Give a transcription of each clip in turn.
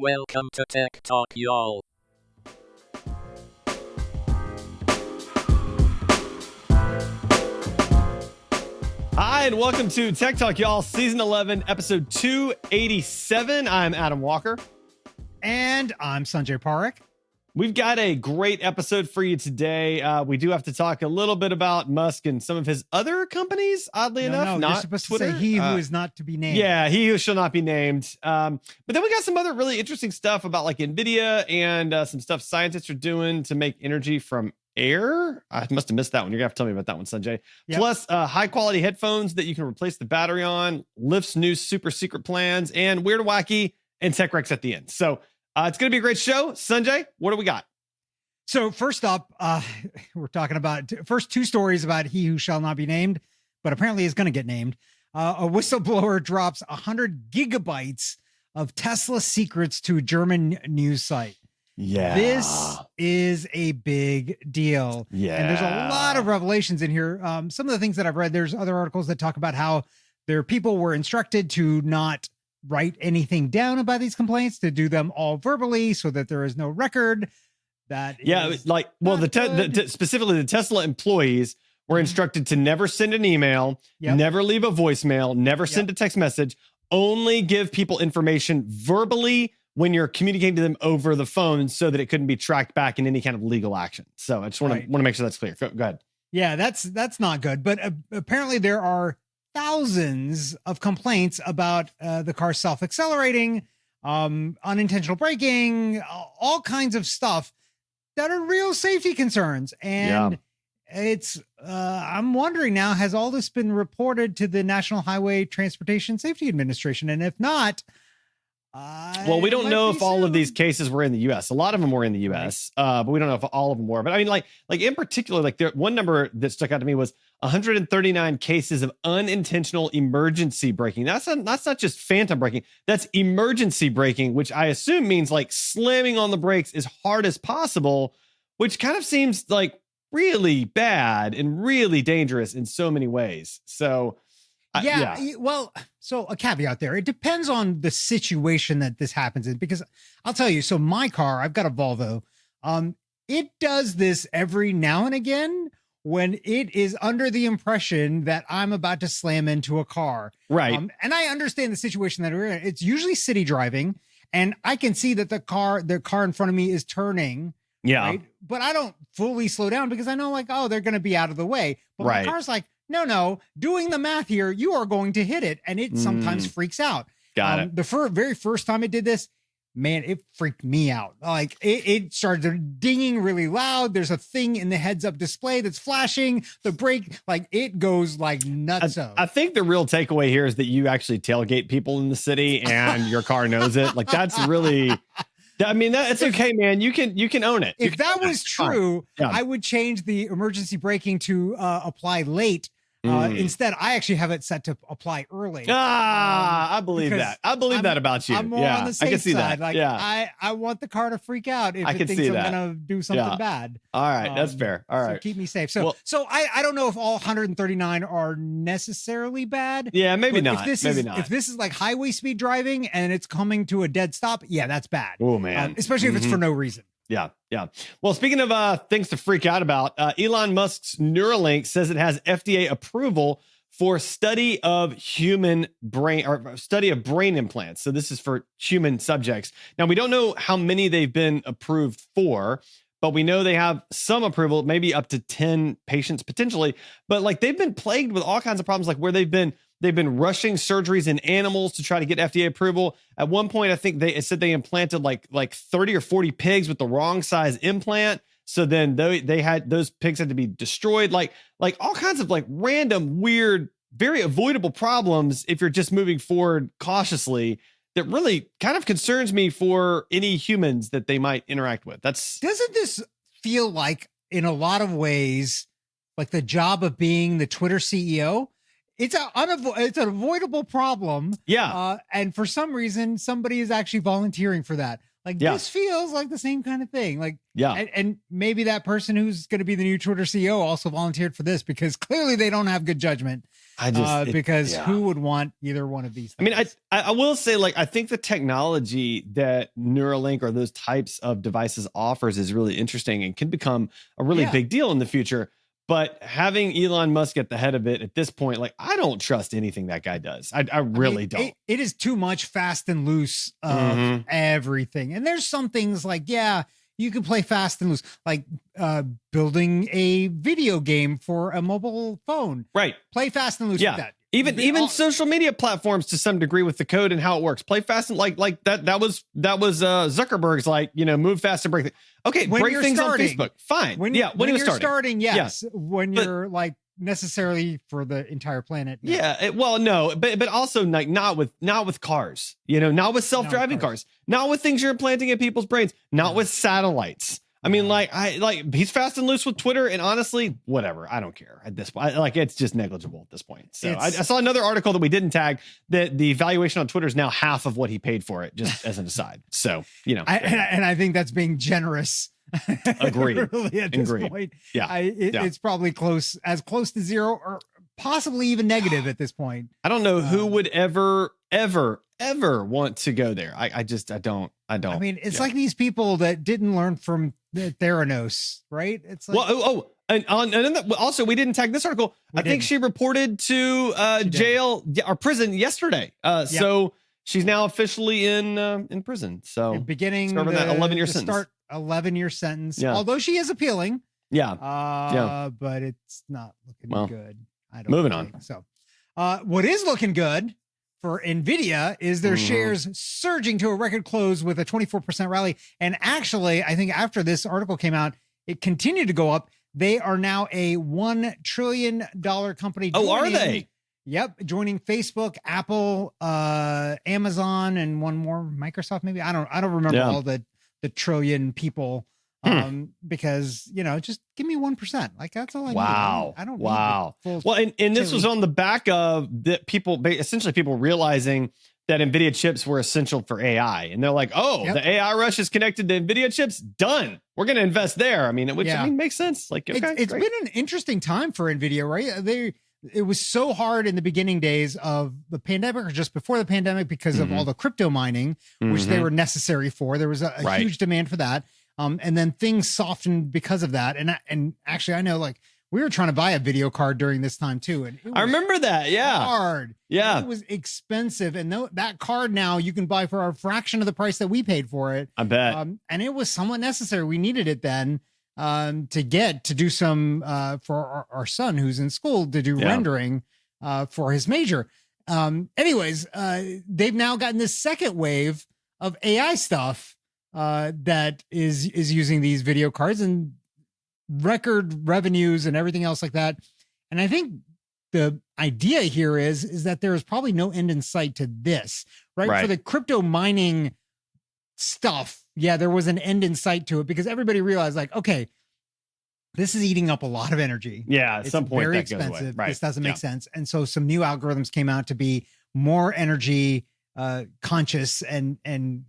Welcome to Tech Talk, y'all. Hi, and welcome to Tech Talk, y'all. Season 11, episode 287. I'm Adam Walker. And I'm Sanjay Parekh. We've got a great episode for you today. We do have to talk a little bit about Musk and some of his other companies, oddly enough. No, not you're supposed Twitter. to say he who is not to be named. Yeah, he who shall not be named. But then we got some other really interesting stuff about like Nvidia and some stuff scientists are doing to make energy from air. I must have missed that one. You're gonna have to tell me about that one, Sanjay. Yep. Plus high quality headphones that you can replace the battery on, Lyft's new super secret plans, and Weird Wacky and Tech Rex at the end. So it's gonna be a great show. Sanjay, what do we got? So first up, we're talking about first two stories about he who shall not be named, but apparently is going to get named. A whistleblower drops 100 gigabytes of Tesla secrets to a German news site. Yeah, this is a big deal. Yeah, and there's a lot of revelations in here. Some of the things that I've read, there's other articles that talk about how their people were instructed to not write anything down about these complaints, to do them all verbally so that there is no record. Specifically the Tesla employees were instructed to never send an email, never leave a voicemail, never send a text message, only give people information verbally when you're communicating to them over the phone so that it couldn't be tracked back in any kind of legal action. So I just want to make sure that's clear. Go ahead. Yeah, that's not good. But apparently there are thousands of complaints about the car self-accelerating, unintentional braking, all kinds of stuff that are real safety concerns. And it's, I'm wondering now, has all this been reported to the National Highway Transportation Safety Administration? And if not, well, we don't know if all of these cases were in the U.S. A lot of them were in the U.S., but we don't know if all of them were. But I mean, like in particular, like there, one number that stuck out to me was 139 cases of unintentional emergency braking. That's not just phantom braking. That's emergency braking, which I assume means like slamming on the brakes as hard as possible, which kind of seems like really bad and really dangerous in so many ways. So well, so a caveat there. It depends on the situation that this happens in, because I'll tell you, so my car, I've got a Volvo. It does this every now and again when it is under the impression that I'm about to slam into a car. Right. And I understand the situation that we're in. It's usually city driving, and I can see that the car in front of me is turning. Yeah. Right? But I don't fully slow down because I know, like, oh, they're going to be out of the way. But my car's like, no, doing the math here, you are going to hit it. And it sometimes freaks out. Got it. The very first time it did this, man, it freaked me out. Like it started dinging really loud. There's a thing in the heads up display that's flashing. The brake, like it goes like nuts. I think the real takeaway here is that you actually tailgate people in the city and your car knows it. Like that's really, I mean, it's okay, man. You can own it. If that was true, I would change the emergency braking to apply late. Instead, I actually have it set to apply early. I believe that. I believe that about you. I'm more on the safe I can see side. that. Like, I want the car to freak out if it thinks I'm going to do something bad. All right. That's fair. All right. So keep me safe. So I don't know if all 139 are necessarily bad. Yeah, maybe not. If this is like highway speed driving and it's coming to a dead stop, yeah, that's bad. Oh, man. Especially if it's for no reason. Yeah. Well, speaking of things to freak out about, Elon Musk's Neuralink says it has FDA approval for study of human brain or study of brain implants. So this is for human subjects. Now, we don't know how many they've been approved for, but we know they have some approval, maybe up to 10 patients potentially. But like they've been plagued with all kinds of problems, like where they've been rushing surgeries in animals to try to get FDA approval. At one point, I think it said they implanted like 30 or 40 pigs with the wrong size implant. So then those pigs had to be destroyed, like all kinds of like random, weird, very avoidable problems if you're just moving forward cautiously. That really kind of concerns me for any humans that they might interact with. Doesn't this feel like, in a lot of ways, like the job of being the Twitter CEO? It's an avoidable problem. Yeah. And for some reason, somebody is actually volunteering for that. Like Yeah. this feels like the same kind of thing. Like, Yeah. and maybe that person who's going to be the new Twitter CEO also volunteered for this because clearly they don't have good judgment. Because who would want either one of these things? I mean, I will say, like, I think the technology that Neuralink or those types of devices offers is really interesting and can become a really big deal in the future. But having Elon Musk at the head of it at this point, like, I don't trust anything that guy does. I really don't. It is too much fast and loose of everything. And there's some things like, you can play fast and loose, like building a video game for a mobile phone. Right. Play fast and loose with that. Even social media platforms to some degree with the code and how it works. Play fast and like that was Zuckerberg's like, move fast and break things. Okay, when break things starting, on Facebook. Fine. When he was you're starting, yes. Yeah. When you're like necessarily for the entire planet. No. Yeah. No, but also like not with cars, not with self-driving cars, not with things you're implanting in people's brains, not with satellites. I mean, he's fast and loose with Twitter, and honestly, whatever. I don't care at this point. Like, it's just negligible at this point. So I saw another article that we didn't tag that the valuation on Twitter is now half of what he paid for it, just as an aside. So, and I think that's being generous. Agreed. Really at this point. Yeah. It's probably as close to zero or possibly even negative at this point. I don't know who would ever want to go there. I don't. I mean, it's like these people that didn't learn from Theranos, right? It's like, and also we didn't tag this article. I think she reported to jail or prison yesterday. So she's now officially in prison. So beginning serving that 11-year sentence. Start 11-year sentence. Yeah. Although she is appealing. Yeah. But it's not looking good. I don't. Moving on. So, what is looking good for Nvidia is their shares surging to a record close with a 24% rally. And actually, I think after this article came out, it continued to go up. They are now a $1 trillion company. Are they? Yep. Joining Facebook, Apple, Amazon, and one more, Microsoft, maybe. I don't remember all the trillion people. Because just give me 1%. Like, that's all I need. I don't need well, and this was on the back of the people realizing that Nvidia chips were essential for AI, and they're like, the AI rush is connected to Nvidia chips. Done. We're going to invest there. I mean, it makes sense. Like, okay, it's been an interesting time for Nvidia, right? It was so hard in the beginning days of the pandemic or just before the pandemic because of all the crypto mining, which they were necessary for. There was a huge demand for that. And then things softened because of that. And actually, I know, like, we were trying to buy a video card during this time too. And I remember that. Yeah. Hard. Yeah. It was expensive. And that card now you can buy for a fraction of the price that we paid for it. I bet. And it was somewhat necessary. We needed it then to do some for our son who's in school to do rendering for his major. Anyways, they've now gotten this second wave of AI stuff that is using these video cards and record revenues and everything else like that. And I think the idea here is that there is probably no end in sight to this, right? For the crypto mining stuff, there was an end in sight to it because everybody realized, like, okay, this is eating up a lot of energy. Yeah, at some point very that goes expensive. away. Right. This doesn't make sense. And so some new algorithms came out to be more energy conscious and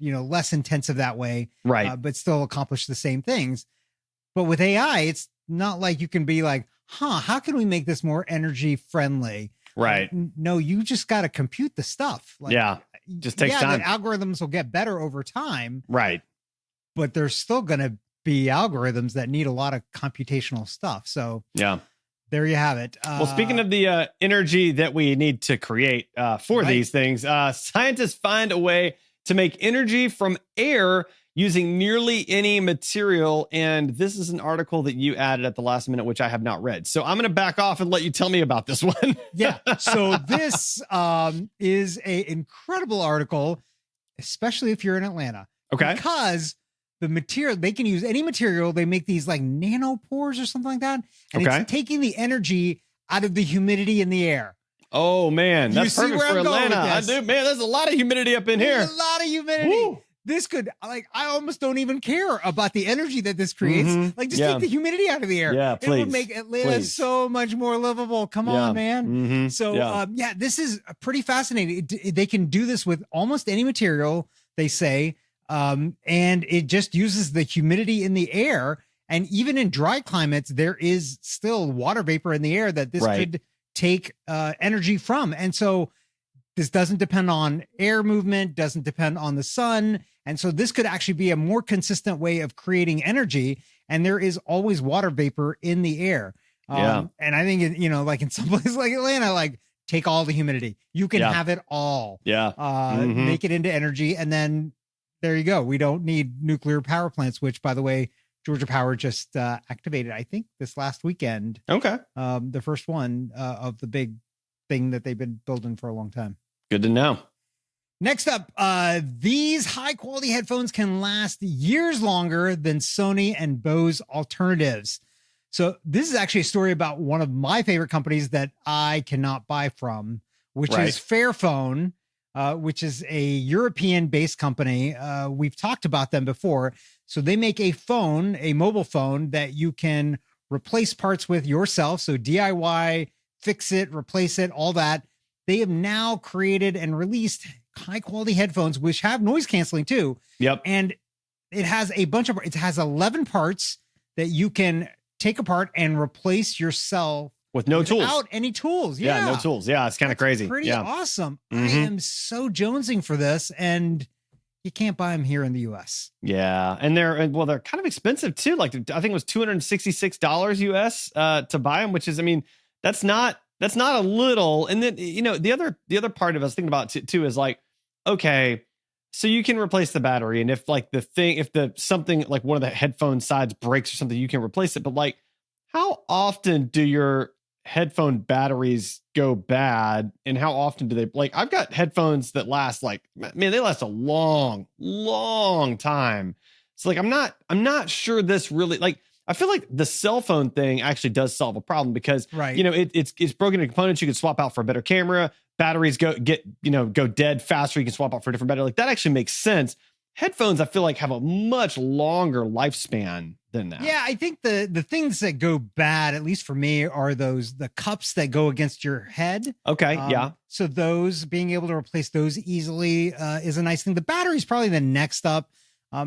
less intensive that way, but still accomplish the same things. But with AI, it's not like you can be like, how can we make this more energy friendly? Right. No, you just got to compute the stuff. Like, just takes time. The algorithms will get better over time. Right. But there's still going to be algorithms that need a lot of computational stuff. So there you have it. Well, speaking of the energy that we need to create for these things, scientists find a way to make energy from air using nearly any material. And this is an article that you added at the last minute, which I have not read. So I'm going to back off and let you tell me about this one. So this is an incredible article, especially if you're in Atlanta. Okay. Because the material, they can use any material. They make these like nanopores or something like that. And it's taking the energy out of the humidity in the air. Oh, man. That's perfect for Atlanta. I do, man. There's a lot of humidity up in here. There's a lot of humidity. Woo. This could, like, I almost don't even care about the energy that this creates. Like, just take the humidity out of the air. Yeah, please. It would make Atlanta so much more livable. Come on, man. So, this is pretty fascinating. They can do this with almost any material, they say. And it just uses the humidity in the air. And even in dry climates, there is still water vapor in the air that this could take energy from. And so this doesn't depend on air movement, doesn't depend on the sun. And so this could actually be a more consistent way of creating energy. And there is always water vapor in the air. And I think, like in some places like Atlanta, like take all the humidity. You can have it all. Make it into energy. And then there you go. We don't need nuclear power plants, which, by the way, Georgia Power just activated, I think, this last weekend. Okay. The first one of the big thing that they've been building for a long time. Good to know. Next up, these high quality headphones can last years longer than Sony and Bose alternatives. So this is actually a story about one of my favorite companies that I cannot buy from, which is Fairphone, which is a European-based company. We've talked about them before. So they make a phone, a mobile phone that you can replace parts with yourself. So DIY, fix it, replace it, all that. They have now created and released high-quality headphones, which have noise canceling too. And it has it has 11 parts that you can take apart and replace yourself with no tools, without any tools. No tools. It's kind of crazy. Pretty awesome. I am so jonesing for this, and you can't buy them here in the US. And they're kind of expensive too. Like I think it was $266 US to buy them, which is, I mean, that's not a little. And then, the other part of us thinking about too is like, okay, so you can replace the battery, and if something like one of the headphone sides breaks or something, you can replace it. But like, how often do your headphone batteries go bad, and how often do they, like, I've got headphones that last, like, man, they last a long time. So like, I'm not sure this really, like, I feel like the cell phone thing actually does solve a problem because, it's broken into components you can swap out for a better camera. Batteries go dead faster. You can swap out for a different battery. Like that actually makes sense. Headphones, I feel like, have a much longer lifespan than that. Yeah, I think the things that go bad, at least for me, are the cups that go against your head. Okay, So those, being able to replace those easily is a nice thing. The battery's probably the next up. I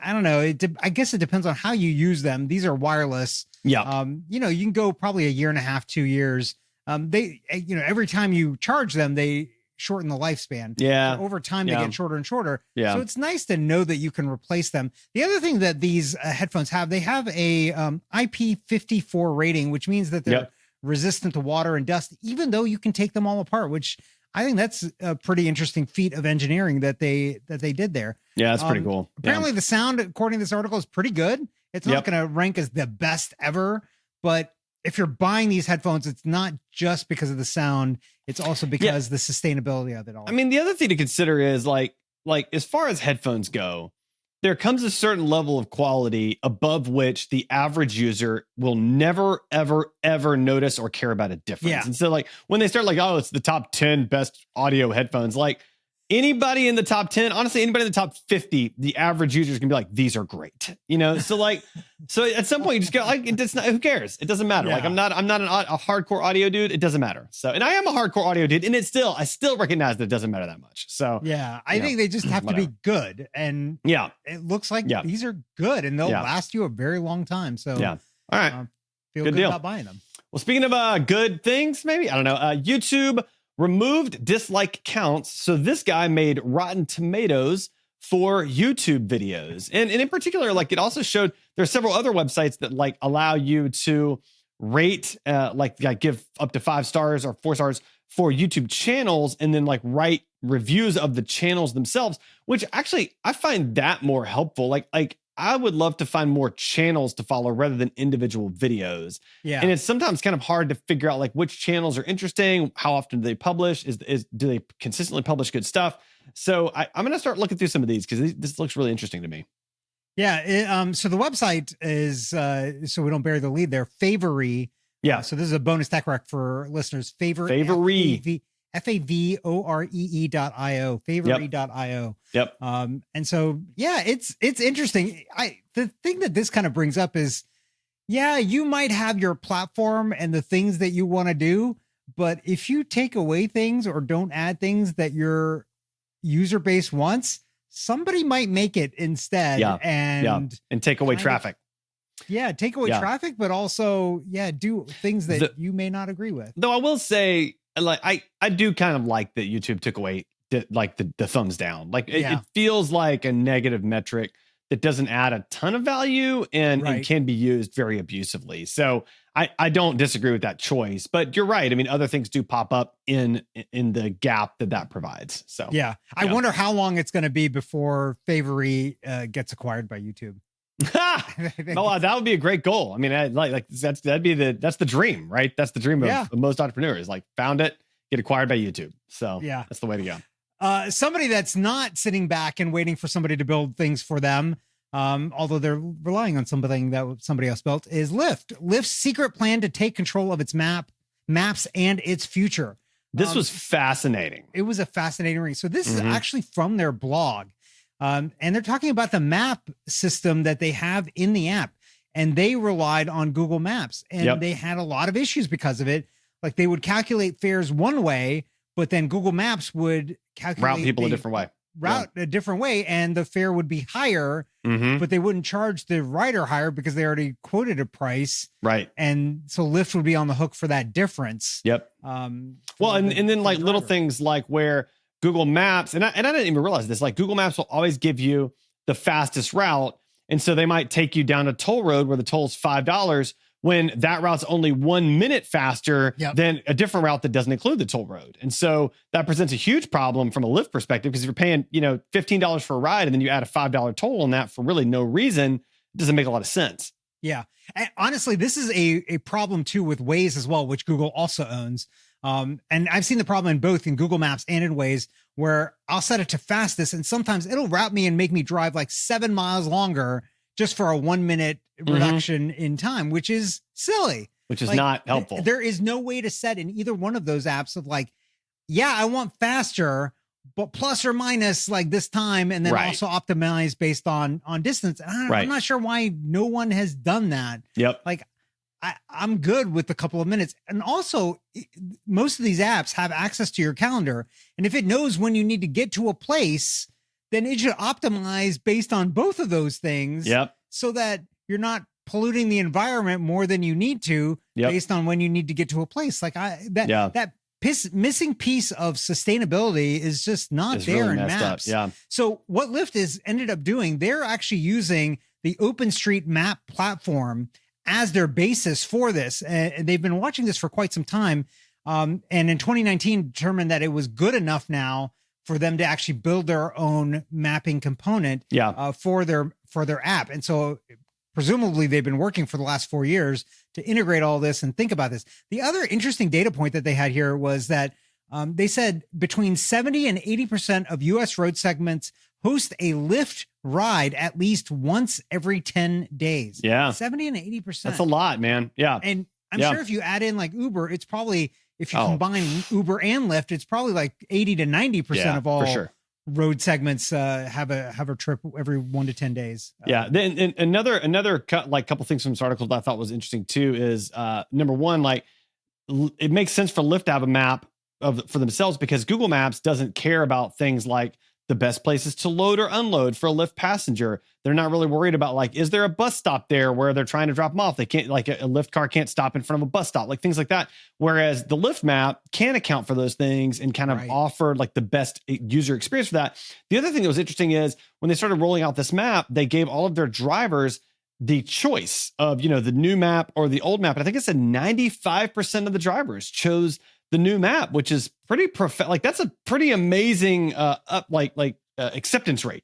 don't know. I guess it depends on how you use them. These are wireless. You can go probably a year and a half, 2 years. Every time you charge them, they shorten the lifespan. So over time, they get shorter and shorter. So it's nice to know that you can replace them. The other thing that these headphones have, they have a IP54 rating, which means that they're resistant to water and dust, even though you can take them all apart, which I think that's a pretty interesting feat of engineering that they did there. Yeah, that's pretty cool. Apparently the sound, according to this article, is pretty good. It's not going to rank as the best ever, but if you're buying these headphones, it's not just because of the sound. It's also because the sustainability of it all. I mean, the other thing to consider is like as far as headphones go, there comes a certain level of quality above which the average user will never, ever, ever notice or care about a difference. And so like when they start like, oh, it's the top 10 best audio headphones, like anybody in the top 10, honestly, anybody in the top 50, the average user is gonna be like, these are great, so like, so at some point you just go like, it's not, who cares? It doesn't matter. Like I'm not a hardcore audio dude. It doesn't matter. So, and I am a hardcore audio dude, and I still recognize that it doesn't matter that much. So I think they just have to be good, and it looks like these are good, and they'll last you a very long time. So all right, feel good about buying them. Well, speaking of good things, maybe, I don't know, YouTube removed dislike counts. So this guy made Rotten Tomatoes for YouTube videos. And in particular, like it also showed there's several other websites that like allow you to rate, give up to 5 stars or 4 stars for YouTube channels, and then like write reviews of the channels themselves, which actually I find that more helpful. Like I would love to find more channels to follow rather than individual videos. And it's sometimes kind of hard to figure out like which channels are interesting. How often do they publish? Do they consistently publish good stuff? So I'm going to start looking through some of these because this looks really interesting to me. So the website is, so we don't bury the lead there, Favory. So this is a bonus tech rec for listeners. Favory. Favoree.io, Favory.io. And so, it's interesting. The thing that this kind of brings up is, you might have your platform and the things that you want to do, but if you take away things or don't add things that your user base wants, somebody might make it instead. And take away traffic. Take away traffic, but also, do things that you may not agree with. Though I will say, like, I do kind of like that YouTube took away the thumbs down. Like it feels like a negative metric that doesn't add a ton of value and can be used very abusively. So I don't disagree with that choice, but you're right. I mean, other things do pop up in the gap that provides. So I wonder how long it's going to be before Favorite gets acquired by YouTube. No, that would be a great goal. I mean, that's the dream, right? That's the dream of most entrepreneurs. Like, found it, get acquired by YouTube. So that's the way to go. Somebody that's not sitting back and waiting for somebody to build things for them, although they're relying on something that somebody else built, is Lyft. Lyft's secret plan to take control of its maps and its future. This was fascinating. It was a fascinating read. So this is actually from their blog. And they're talking about the map system that they have in the app, and they relied on Google Maps, and they had a lot of issues because of it. Like, they would calculate fares one way, but then Google Maps would calculate route people a different way. A different way, and the fare would be higher, but they wouldn't charge the rider higher because they already quoted a price. Right. And so Lyft would be on the hook for that difference. Yep. Well, and then like little things like where Google Maps, and I didn't even realize this, like Google Maps will always give you the fastest route. And so they might take you down a toll road where the toll is $5 when that route's only 1 minute faster than a different route that doesn't include the toll road. And so that presents a huge problem from a Lyft perspective, because if you're paying, $15 for a ride and then you add a $5 toll on that for really no reason, it doesn't make a lot of sense. Yeah. And honestly, this is a problem too with Waze as well, which Google also owns. And I've seen the problem in Google Maps and in Waze, where I'll set it to fastest, and sometimes it'll route me and make me drive like 7 miles longer just for a 1 minute reduction in time, which is silly. Which is not helpful. There is no way to set in either one of those apps of like, I want faster, but plus or minus like this time, and then also optimize based on distance. I'm not sure why no one has done that. Yep. Like, I'm good with a couple of minutes. And also, most of these apps have access to your calendar. And if it knows when you need to get to a place, then it should optimize based on both of those things. Yep. So that you're not polluting the environment more than you need to based on when you need to get to a place. Like that missing piece of sustainability is just not there in Maps. Yeah. So what Lyft is ended up doing, they're actually using the OpenStreetMap platform as their basis for this. And they've been watching this for quite some time. And in 2019 determined that it was good enough now for them to actually build their own mapping component for their app. And so presumably they've been working for the last 4 years to integrate all this and think about this. The other interesting data point that they had here was that they said between 70 and 80% of US road segments host a Lyft ride at least once every 10 days. Yeah. 70 and 80%. That's a lot, man. Yeah. And I'm sure if you add in like Uber, it's probably, if you combine Uber and Lyft, it's probably like 80 to 90% of all road segments have a trip every 1 to 10 days. Then and another couple things from this article that I thought was interesting too is number one, like it makes sense for Lyft to have a map for themselves, because Google Maps doesn't care about things like the best places to load or unload for a Lyft passenger. They're not really worried about like, is there a bus stop there where they're trying to drop them off? They can't, like a Lyft car can't stop in front of a bus stop, like things like that. Whereas the Lyft map can account for those things and kind of offer like the best user experience for that. The other thing that was interesting is when they started rolling out this map, they gave all of their drivers the choice of, the new map or the old map. And I think it said 95% of the drivers chose the new map, which is pretty like that's a pretty amazing acceptance rate,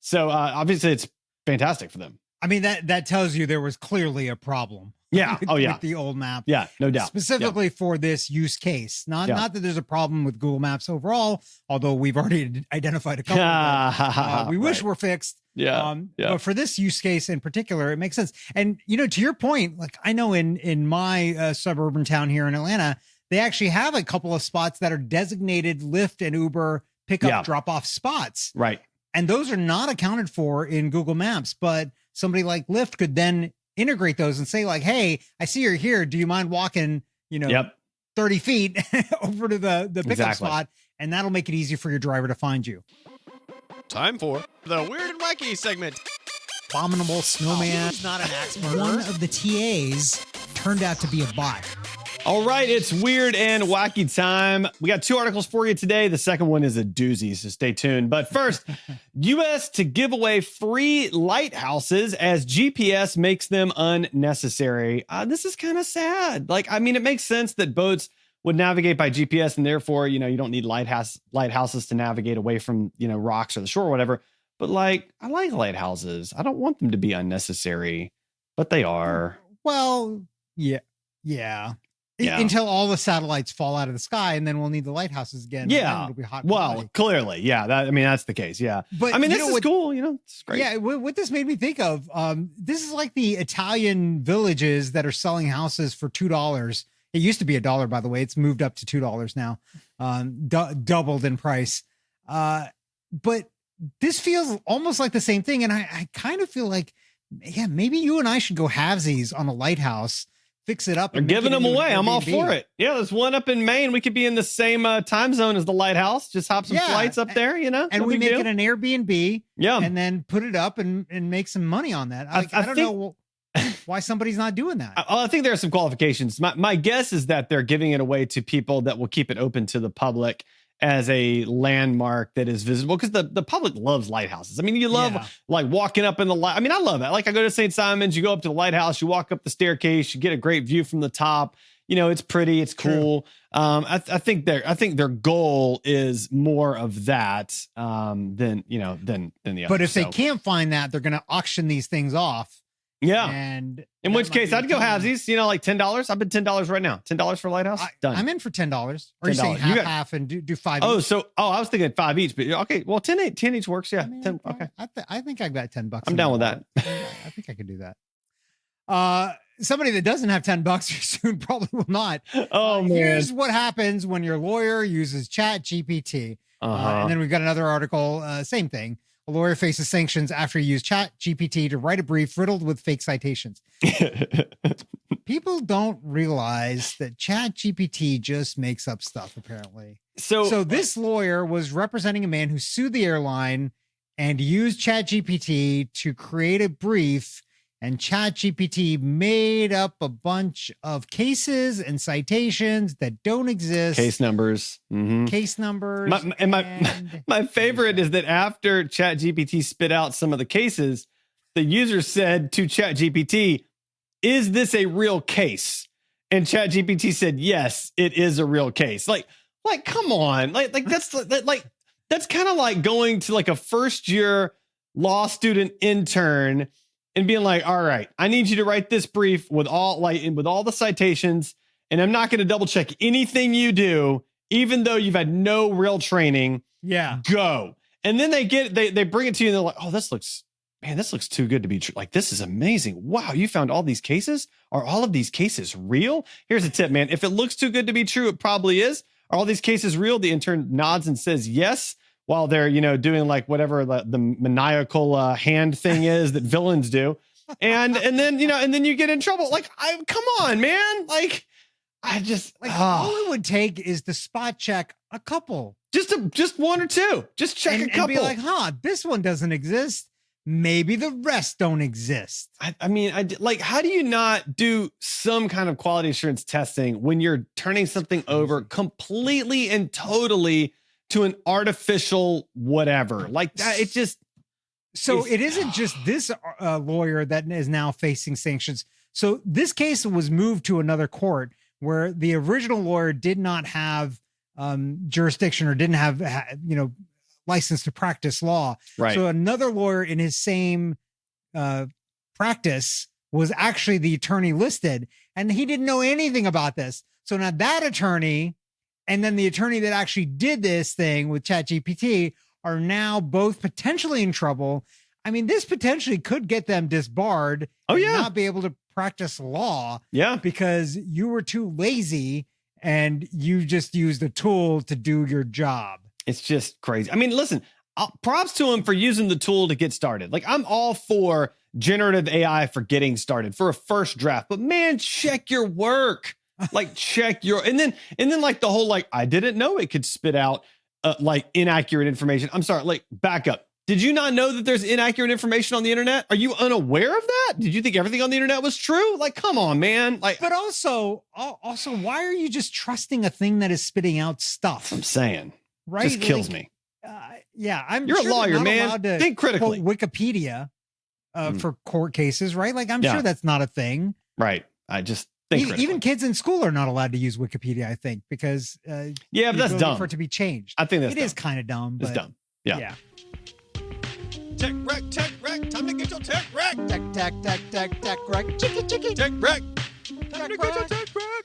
So obviously it's fantastic for them. I mean, that tells you there was clearly a problem. Yeah. With the old map. Yeah, no doubt. Specifically for this use case. Not that there's a problem with Google Maps overall, although we've already identified a couple that we wish were fixed. But for this use case in particular, it makes sense. And, to your point, like I know in my suburban town here in Atlanta, they actually have a couple of spots that are designated Lyft and Uber pickup drop-off spots. Right. And those are not accounted for in Google Maps, but somebody like Lyft could then integrate those and say like, hey, I see you're here. Do you mind walking, 30 feet over to the pickup spot? And that'll make it easy for your driver to find you. Time for the Weird and Wacky segment. Abominable snowman. He's not an axe murderer. One of the TAs turned out to be a bot. All right, it's Weird and Wacky time. We got 2 articles for you today. The second one is a doozy, so stay tuned. But first, U.S. to give away free lighthouses as GPS makes them unnecessary. This is kind of sad. Like, I mean, it makes sense that boats would navigate by GPS, and therefore, you don't need lighthouses to navigate away from, rocks or the shore or whatever. But like, I like lighthouses. I don't want them to be unnecessary, but they are. Well, yeah. Until all the satellites fall out of the sky, and then we'll need the lighthouses again. Yeah. It'll be hot. Well, clearly. Yeah. That's the case. Yeah. But I mean, this is cool. It's great. Yeah. What this made me think of, this is like the Italian villages that are selling houses for $2. It used to be $1, by the way. It's moved up to $2 now, doubled in price. But this feels almost like the same thing. And I kind of feel like, yeah, maybe you and I should go halvesies on a lighthouse, fix it up. They're giving them away. I'm all for it. Yeah, there's one up in Maine. We could be in the same time zone as the lighthouse. Just hop some flights up there, And we make it an Airbnb. Yeah. And then put it up and make some money on that. I don't know why somebody's not doing that. I think there are some qualifications. My guess is that they're giving it away to people that will keep it open to the public as a landmark that is visible, because the public loves lighthouses. I mean, you love like walking up in the light. I mean, I love that. Like, I go to St. Simon's, you go up to the lighthouse, you walk up the staircase, you get a great view from the top. It's pretty, it's cool. I think their goal is more of that than the other. But if they can't find that, they're going to auction these things off. Yeah. And in which case I'd go halvesies, like $10. I've been $10 right now. $10 for a lighthouse. Done. I'm in for $10. Or you saying half and do 5 each? I was thinking 5 each, but okay. Well, 10 each works. Yeah. 10. Okay. I think I've got $10. I'm down with that. I think I could do that. Somebody that doesn't have $10 soon probably will not. Oh man. Here's what happens when your lawyer uses ChatGPT. And then we've got another article, same thing. A lawyer faces sanctions after he used ChatGPT to write a brief riddled with fake citations. People don't realize that ChatGPT just makes up stuff, apparently. So this lawyer was representing a man who sued the airline and used ChatGPT to create a brief, and ChatGPT made up a bunch of cases and citations that don't exist. Case numbers. Mm-hmm. Case numbers. My favorite is that after ChatGPT spit out some of the cases, the user said to ChatGPT, "Is this a real case?" And ChatGPT said, "Yes, it is a real case." Like, come on. Like that's kind of like going to like a first year law student intern and being like, "All right, I need you to write this brief with all the citations, and I'm not going to double check anything you do, even though you've had no real training." Yeah. Go. And then they bring it to you and they're like, "Oh, this looks too good to be true. Like, this is amazing. Wow, you found all these cases? Are all of these cases real?" Here's a tip, man. If it looks too good to be true, it probably is. Are all these cases real? The intern nods and says yes, while they're, doing like whatever the maniacal hand thing is that villains do. And then you get in trouble. Like, come on, man. Like, all it would take is to spot check a couple. Just one or two. Just check a couple. And be like, this one doesn't exist. Maybe the rest don't exist. I mean, how do you not do some kind of quality assurance testing when you're turning something over completely and totally to an artificial whatever? Like that, it just... So it isn't just this lawyer that is now facing sanctions. So this case was moved to another court where the original lawyer did not have jurisdiction or didn't have, license to practice law. Right. So another lawyer in his same practice was actually the attorney listed, and he didn't know anything about this. So now that attorney and then the attorney that actually did this thing with ChatGPT are now both potentially in trouble. I mean, this potentially could get them disbarred. And not be able to practice law. Yeah. Because you were too lazy and you just used a tool to do your job. It's just crazy. I mean, listen, props to him for using the tool to get started. Like, I'm all for generative AI for getting started, for a first draft, but man, check your work. Like, check your, and then like the whole, like, I didn't know it could spit out like inaccurate information. I'm sorry, like, back up. Did you not know that there's inaccurate information on the internet? Are you unaware of that? Did you think everything on the internet was true? Like, come on, man. Like, but also, why are you just trusting a thing that is spitting out stuff? I'm saying, right? Just kills me. Yeah, you're sure a lawyer, not man. allowed to Think critically. quote Wikipedia for court cases, right? Like, I'm sure that's not a thing. Right. I just think even kids in school are not allowed to use Wikipedia, I think, because but that's dumb for it to be changed. I think it is kind of dumb. But, it's dumb. Yeah. Tech wreck, time to get your tech wreck. Tech wreck. Chicky. Tech wreck. Time to get your tech wreck.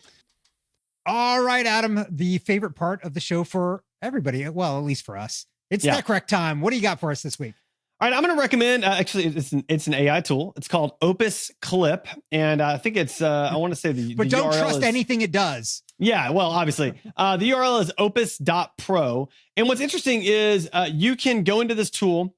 All right, Adam, the favorite part of the show for everybody, well, at least for us. It's tech wreck time. What do you got for us this week? All right, I'm going to recommend, actually, it's an AI tool. It's called Opus Clip. And I think it's, I want to say but the don't URL trust is, anything it does. Yeah, well, obviously. The URL is opus.pro. And what's interesting is you can go into this tool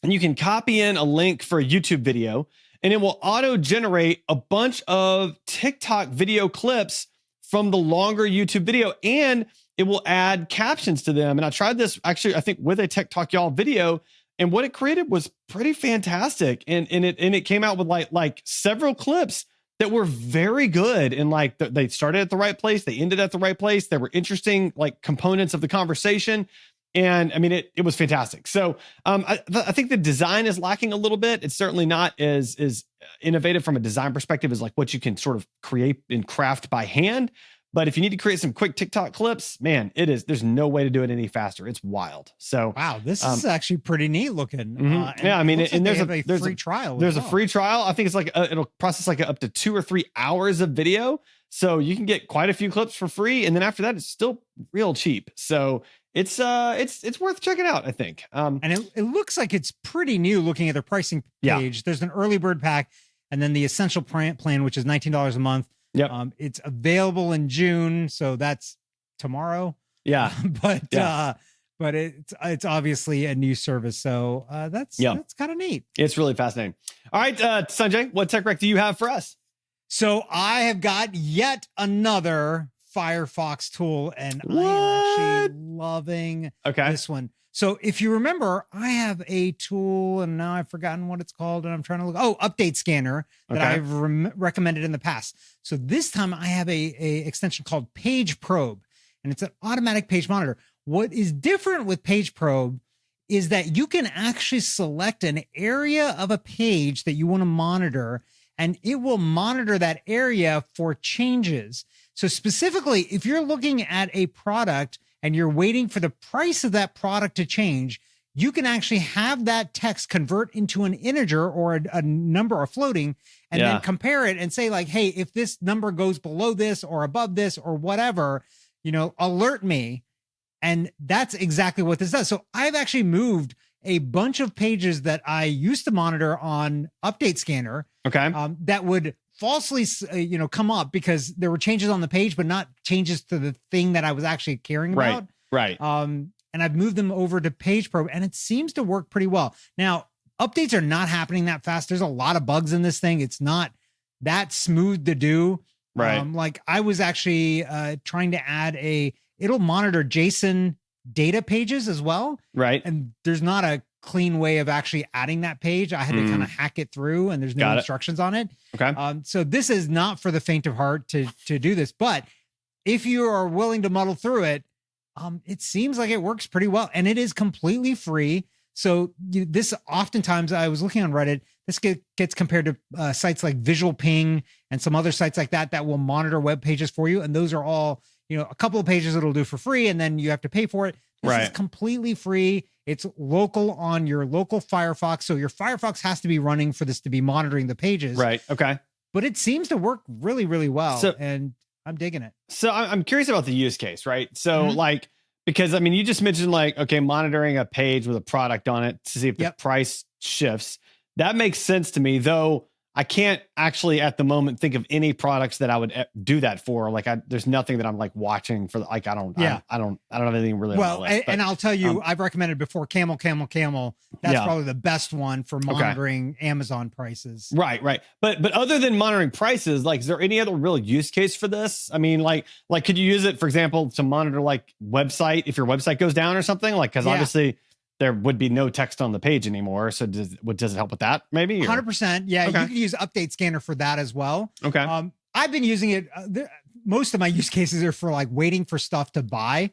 and you can copy in a link for a YouTube video, and it will auto-generate a bunch of TikTok video clips from the longer YouTube video, and it will add captions to them. And I tried this, actually, I think with a TikTok y'all video, and what it created was pretty fantastic. And it came out with like several clips that were very good. And like they started at the right place. They ended at the right place. There were interesting like components of the conversation. And I mean, it was fantastic. So I think the design is lacking a little bit. It's certainly not as innovative from a design perspective as like what you can sort of create and craft by hand. But if you need to create some quick TikTok clips, man, there's no way to do it any faster. It's wild. So wow, this is actually pretty neat looking. Yeah, I mean, and there's a free trial. There's a free trial. I think it's like it'll process like up to 2 or 3 hours of video, so you can get quite a few clips for free, and then after that, it's still real cheap. So it's worth checking out, I think. And it looks like it's pretty new. Looking at their pricing page, there's an early bird pack, and then the essential plan, which is $19 a month. Yep. It's available in June, so that's tomorrow. Yeah. but it's obviously a new service, so that's kind of neat. It's really fascinating. All right, Sanjay, what tech rec do you have for us? So I have got yet another Firefox tool, and I am actually loving this one. So if you remember, I have a tool, and now I've forgotten what it's called, and I'm trying to look. Oh, Update Scanner that I've recommended in the past. So this time I have a extension called PageProbe, and it's an automatic page monitor. What is different with PageProbe is that you can actually select an area of a page that you want to monitor, and it will monitor that area for changes. So specifically, if you're looking at a product and you're waiting for the price of that product to change, you can actually have that text convert into an integer or a number or floating, and then compare it and say like, hey, if this number goes below this or above this or whatever, alert me. And that's exactly what this does. So I've actually moved a bunch of pages that I used to monitor on Update Scanner that would falsely, come up because there were changes on the page, but not changes to the thing that I was actually caring about. Right. And I've moved them over to PageProbe, and it seems to work pretty well. Now, updates are not happening that fast. There's a lot of bugs in this thing. It's not that smooth to do. Right. Like I was actually trying to add it'll monitor JSON data pages as well. Right. And there's not a clean way of actually adding that page. I had to kind of hack it through, and there's no instructions on it. Okay. So this is not for the faint of heart to do this, but if you are willing to muddle through it, it seems like it works pretty well, and it is completely free. So this oftentimes, I was looking on Reddit, this gets compared to sites like Visual Ping and some other sites like that will monitor web pages for you. And those are all, a couple of pages it'll do for free, and then you have to pay for it. This is completely free. It's local on your local Firefox. So your Firefox has to be running for this to be monitoring the pages. Right. Okay. But it seems to work really, really well. And I'm digging it. So I'm curious about the use case, right? So because I mean, you just mentioned monitoring a page with a product on it to see if the price shifts. That makes sense to me, though. I can't actually at the moment think of any products that I would do that for. There's nothing that I'm watching for. I don't have anything really. Well, on my list, and I'll tell you, I've recommended before Camel. That's probably the best one for monitoring Amazon prices. Right. But other than monitoring prices, is there any other real use case for this? I mean, could you use it, for example, to monitor website, if your website goes down or something? Because obviously there would be no text on the page anymore. So does it help with that? Maybe 100%. Yeah, Okay. you can use Update Scanner for that as well. Okay. I've been using it. Most of my use cases are for like waiting for stuff to buy.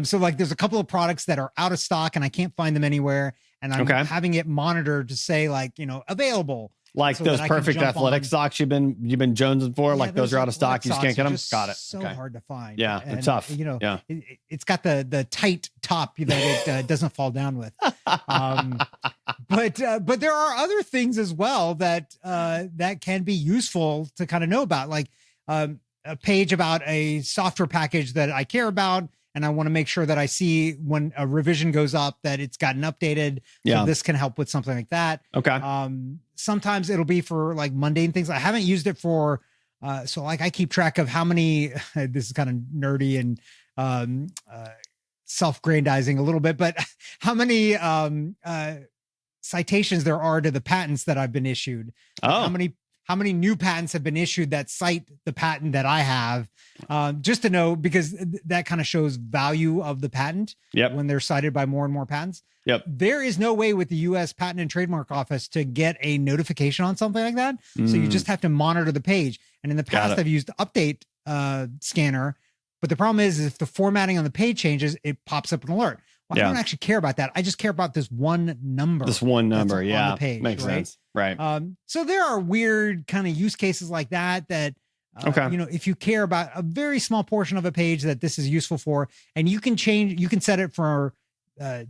So like there's a couple of products that are out of stock and I can't find them anywhere. And I'm having it monitored to say like, available. Like so those perfect athletic socks you've been jonesing for, like those are out of stock. You just can't get them. Got it. So hard to find. Yeah, and, they're tough. It's got the tight top that it doesn't fall down with. But there are other things as well that can be useful to kind of know about, like a page about a software package that I care about. And I want to make sure that I see when a revision goes up that it's gotten updated. So this can help with something like that. Okay. Sometimes it'll be for like mundane things. I haven't used it for, so like I keep track of how many, this is kind of nerdy and self-grandizing a little bit, but how many citations there are to the patents that I've been issued. How many new patents have been issued that cite the patent that I have, just to know, because that kind of shows value of the patent when they're cited by more and more patents. There is no way with the U.S. Patent and Trademark Office to get a notification on something like that. So you just have to monitor the page. And in the past, I've used Update Scanner. But the problem is if the formatting on the page changes, it pops up an alert. Well, I don't actually care about that. I just care about this one number. This one number, on the page, makes sense. Right. So there are weird kind of use cases like that, if you care about a very small portion of a page that this is useful for, and you can set it for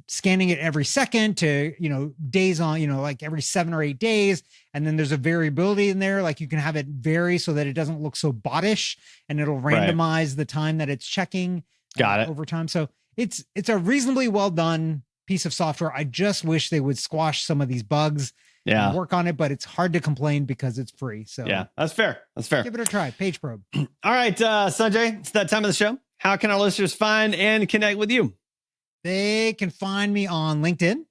scanning it every second to, days on, like every 7 or 8 days. And then there's a variability in there. Like you can have it vary so that it doesn't look so bottish, and it'll randomize the time that it's checking over time. So it's a reasonably well done piece of software. I just wish they would squash some of these bugs and work on it, but it's hard to complain because it's free. So that's fair. Give it a try. PageProbe. All right, Sanjay, it's that time of the show. How can our listeners find and connect with you? They can find me on LinkedIn.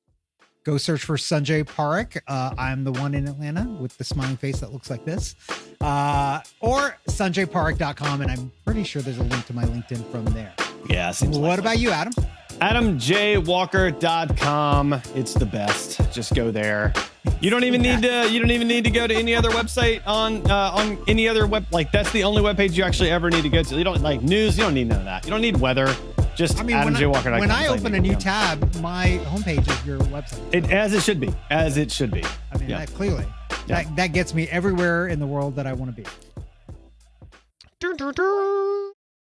Go search for Sanjay Parekh. I'm the one in Atlanta with the smiling face that looks like this. Or sanjayparekh.com, and I'm pretty sure there's a link to my LinkedIn from there. Yeah. What about you, Adam? AdamJWalker.com. It's the best. Just go there. You don't even need to go to any other website on any other web. Like that's the only webpage you actually ever need to go to. You don't like news. You don't need none of that. You don't need weather. Just AdamJWalker.com. When I open a new tab, my homepage is your website. As it should be. I mean, clearly. That gets me everywhere in the world that I want to be.